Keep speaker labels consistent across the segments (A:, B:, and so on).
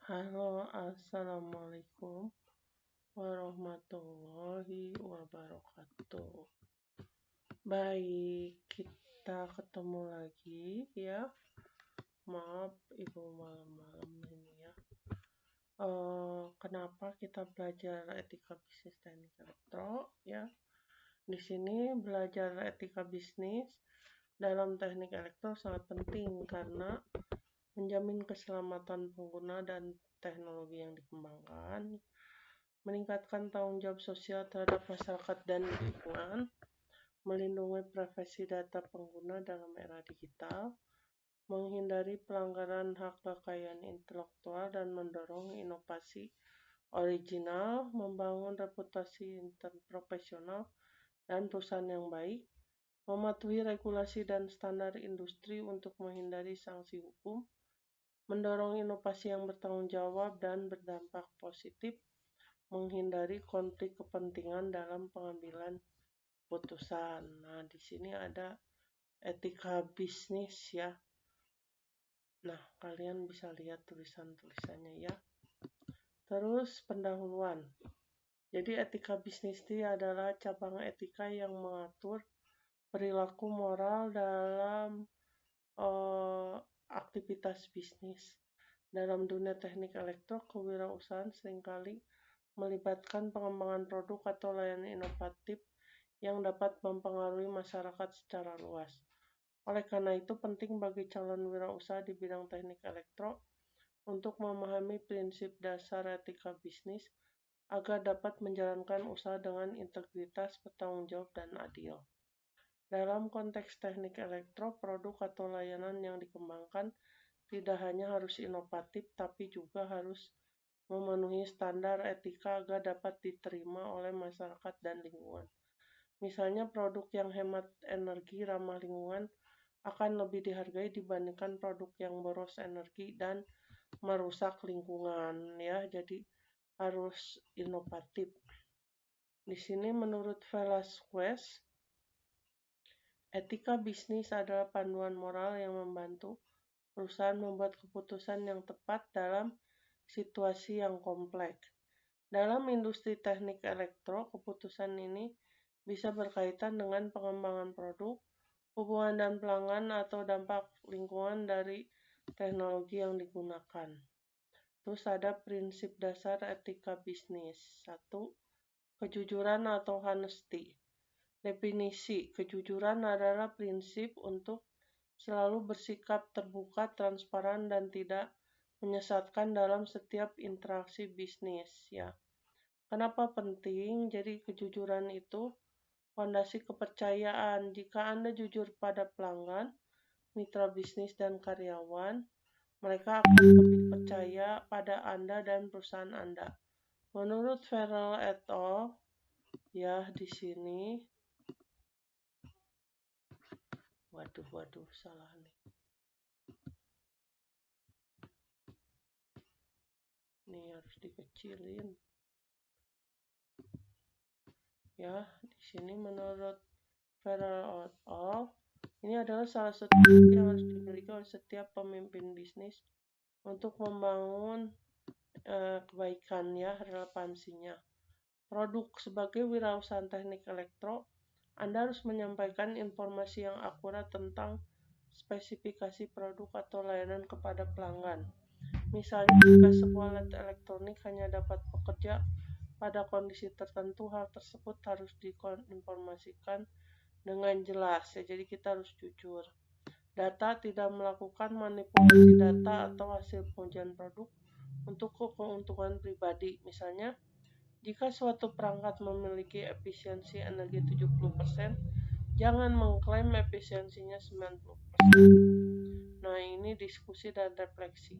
A: Halo, assalamualaikum warahmatullahi wabarakatuh. Baik, kita ketemu lagi ya. Maaf, ibu malam-malam ini ya. Kenapa kita belajar etika bisnis teknik elektro ya? Di sini belajar etika bisnis dalam teknik elektro sangat penting karena menjamin keselamatan pengguna dan teknologi yang dikembangkan, meningkatkan tanggung jawab sosial terhadap masyarakat dan lingkungan, melindungi privasi data pengguna dalam era digital, menghindari pelanggaran hak kekayaan intelektual dan mendorong inovasi original, membangun reputasi interprofesional dan perusahaan yang baik, mematuhi regulasi dan standar industri untuk menghindari sanksi hukum, mendorong inovasi yang bertanggung jawab dan berdampak positif, menghindari konflik kepentingan dalam pengambilan putusan. Nah, di sini ada etika bisnis ya. Nah, kalian bisa lihat tulisan-tulisannya ya. Terus pendahuluan. Jadi etika bisnis ini adalah cabang etika yang mengatur perilaku moral dalam aktivitas bisnis. Dalam dunia teknik elektro, kewirausahaan seringkali melibatkan pengembangan produk atau layanan inovatif yang dapat mempengaruhi masyarakat secara luas. Oleh karena itu, penting bagi calon wirausaha di bidang teknik elektro untuk memahami prinsip dasar etika bisnis agar dapat menjalankan usaha dengan integritas, bertanggung jawab, dan adil. Dalam konteks teknik elektro, produk atau layanan yang dikembangkan tidak hanya harus inovatif, tapi juga harus memenuhi standar etika agar dapat diterima oleh masyarakat dan lingkungan. Misalnya, produk yang hemat energi ramah lingkungan akan lebih dihargai dibandingkan produk yang boros energi dan merusak lingkungan ya. Jadi harus inovatif. Di sini menurut Velasquez, etika bisnis adalah panduan moral yang membantu perusahaan membuat keputusan yang tepat dalam situasi yang kompleks. Dalam industri teknik elektro, keputusan ini bisa berkaitan dengan pengembangan produk, hubungan dan pelanggan, atau dampak lingkungan dari teknologi yang digunakan. Terus ada prinsip dasar etika bisnis. 1. Kejujuran atau honesty. Definisi kejujuran adalah prinsip untuk selalu bersikap terbuka, transparan, dan tidak menyesatkan dalam setiap interaksi bisnis ya. Kenapa penting? Jadi kejujuran itu fondasi kepercayaan. Jika Anda jujur pada pelanggan, mitra bisnis, dan karyawan, mereka akan lebih percaya pada Anda dan perusahaan Anda. Menurut Farrell et al. Ya, di sini waduh, salah nih. Ini harus dikecilin. Ya, di sini menurut Farrell et al. Ini adalah salah satu yang harus dimiliki oleh setiap pemimpin bisnis untuk membangun kebaikan ya, relevansinya. Produk sebagai wirausaha teknik elektro, Anda harus menyampaikan informasi yang akurat tentang spesifikasi produk atau layanan kepada pelanggan. Misalnya, jika sebuah alat elektronik hanya dapat bekerja pada kondisi tertentu, hal tersebut harus diinformasikan dengan jelas ya. Jadi kita harus jujur. Data tidak melakukan manipulasi data atau hasil pengujian produk untuk keuntungan pribadi. Misalnya, jika suatu perangkat memiliki efisiensi energi 70%, jangan mengklaim efisiensinya 90%. Nah, ini diskusi dan refleksi.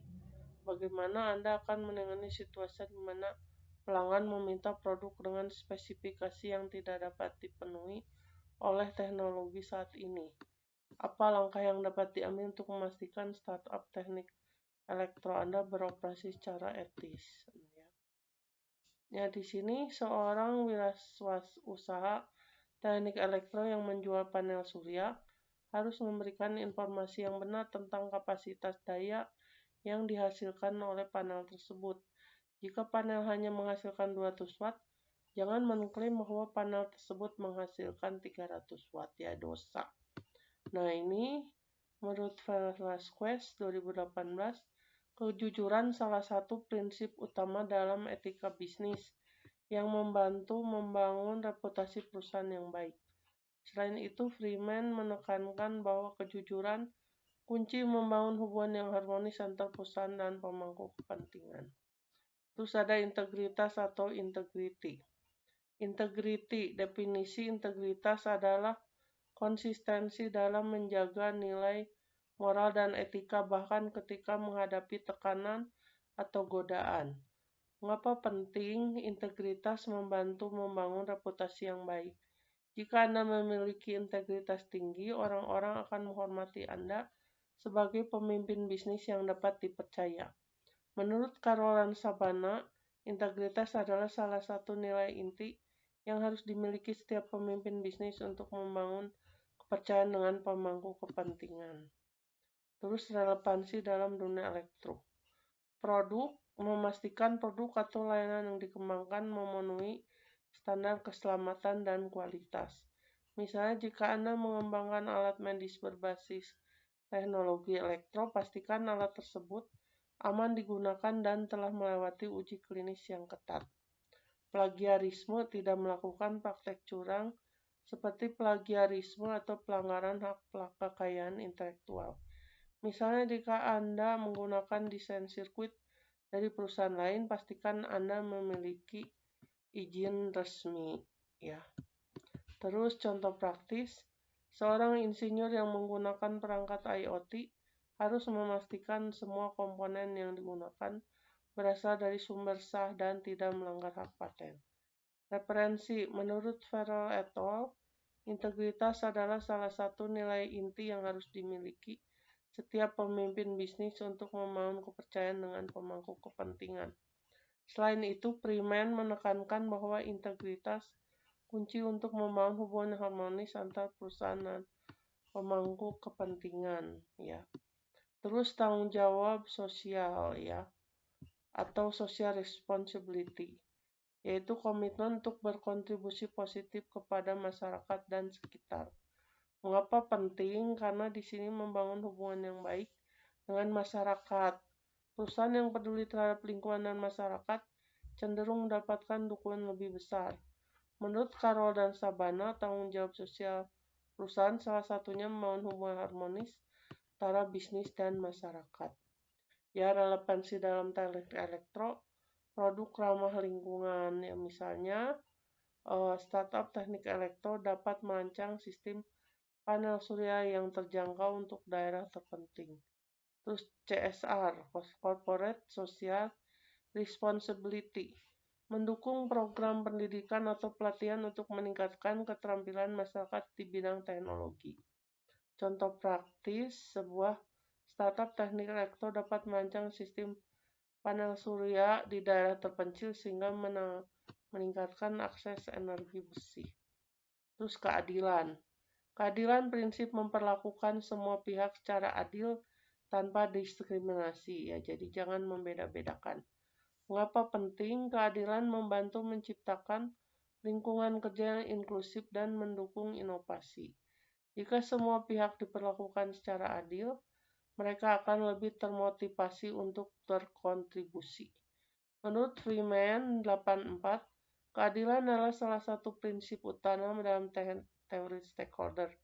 A: Bagaimana Anda akan menangani situasi di mana pelanggan meminta produk dengan spesifikasi yang tidak dapat dipenuhi oleh teknologi saat ini? Apa langkah yang dapat diambil untuk memastikan startup teknik elektro Anda beroperasi secara etis? Ya, di sini seorang wirausaha teknik elektro yang menjual panel surya harus memberikan informasi yang benar tentang kapasitas daya yang dihasilkan oleh panel tersebut. Jika panel hanya menghasilkan 200 watt, jangan mengklaim bahwa panel tersebut menghasilkan 300 watt, ya dosa. Nah, ini menurut Velasquez 2018, kejujuran salah satu prinsip utama dalam etika bisnis yang membantu membangun reputasi perusahaan yang baik. Selain itu, Freeman menekankan bahwa kejujuran kunci membangun hubungan yang harmonis antar perusahaan dan pemangku kepentingan. Terus ada integritas atau integrity. Integrity, definisi integritas adalah konsistensi dalam menjaga nilai moral dan etika bahkan ketika menghadapi tekanan atau godaan. Mengapa penting? Integritas membantu membangun reputasi yang baik. Jika Anda memiliki integritas tinggi, orang-orang akan menghormati Anda sebagai pemimpin bisnis yang dapat dipercaya. Menurut Caroline Sabana, integritas adalah salah satu nilai inti yang harus dimiliki setiap pemimpin bisnis untuk membangun kepercayaan dengan pemangku kepentingan. Terus relevansi dalam dunia elektro. Produk, memastikan produk atau layanan yang dikembangkan memenuhi standar keselamatan dan kualitas. Misalnya jika Anda mengembangkan alat medis berbasis teknologi elektro, pastikan alat tersebut aman digunakan dan telah melewati uji klinis yang ketat. Plagiarisme, tidak melakukan praktek curang seperti plagiarisme atau pelanggaran hak kekayaan intelektual. Misalnya jika Anda menggunakan desain sirkuit dari perusahaan lain, pastikan Anda memiliki izin resmi, ya. Terus contoh praktis, seorang insinyur yang menggunakan perangkat IoT harus memastikan semua komponen yang digunakan berasal dari sumber sah dan tidak melanggar hak paten. Referensi, menurut Farrell et al., integritas adalah salah satu nilai inti yang harus dimiliki setiap pemimpin bisnis untuk membangun kepercayaan dengan pemangku kepentingan. Selain itu, Freeman menekankan bahwa integritas kunci untuk membangun hubungan harmonis antar perusahaan dan pemangku kepentingan, ya. Terus tanggung jawab sosial, ya, atau social responsibility, yaitu komitmen untuk berkontribusi positif kepada masyarakat dan sekitar. Mengapa penting? Karena di sini membangun hubungan yang baik dengan masyarakat. Perusahaan yang peduli terhadap lingkungan dan masyarakat cenderung mendapatkan dukungan lebih besar. Menurut Carroll dan Sabana, tanggung jawab sosial perusahaan salah satunya membangun hubungan harmonis antara bisnis dan masyarakat. Ya, relevansi dalam teknik elektro, produk ramah lingkungan. Ya, misalnya, startup teknik elektro dapat merancang sistem panel surya yang terjangkau untuk daerah terpenting. Terus CSR, Corporate Social Responsibility, mendukung program pendidikan atau pelatihan untuk meningkatkan keterampilan masyarakat di bidang teknologi. Contoh praktis, sebuah startup teknik elektro dapat merancang sistem panel surya di daerah terpencil sehingga meningkatkan akses energi bersih. Terus keadilan. Keadilan prinsip memperlakukan semua pihak secara adil tanpa diskriminasi, ya. Jadi jangan membeda-bedakan. Mengapa penting? Keadilan membantu menciptakan lingkungan kerja yang inklusif dan mendukung inovasi. Jika semua pihak diperlakukan secara adil, mereka akan lebih termotivasi untuk berkontribusi. Menurut Freeman 84, keadilan adalah salah satu prinsip utama dalam teori stakeholder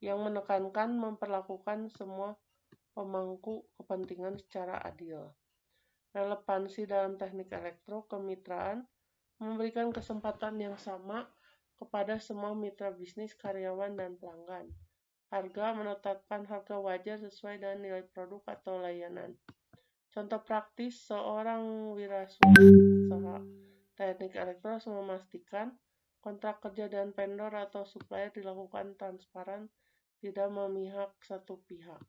A: yang menekankan memperlakukan semua pemangku kepentingan secara adil. Relevansi dalam teknik elektro, kemitraan memberikan kesempatan yang sama kepada semua mitra bisnis, karyawan, dan pelanggan. Harga, menetapkan harga wajar sesuai dengan nilai produk atau layanan. Contoh praktis, seorang wirausaha teknik elektro harus memastikan kontrak kerja dengan vendor atau supplier dilakukan transparan, tidak memihak satu pihak.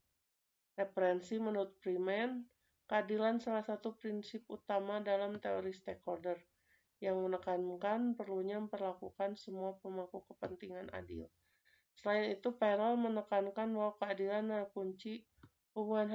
A: Referensi menurut Freeman, keadilan salah satu prinsip utama dalam teori stakeholder yang menekankan perlunya memperlakukan semua pemangku kepentingan adil. Selain itu, Farrell menekankan bahwa keadilan adalah kunci hubungan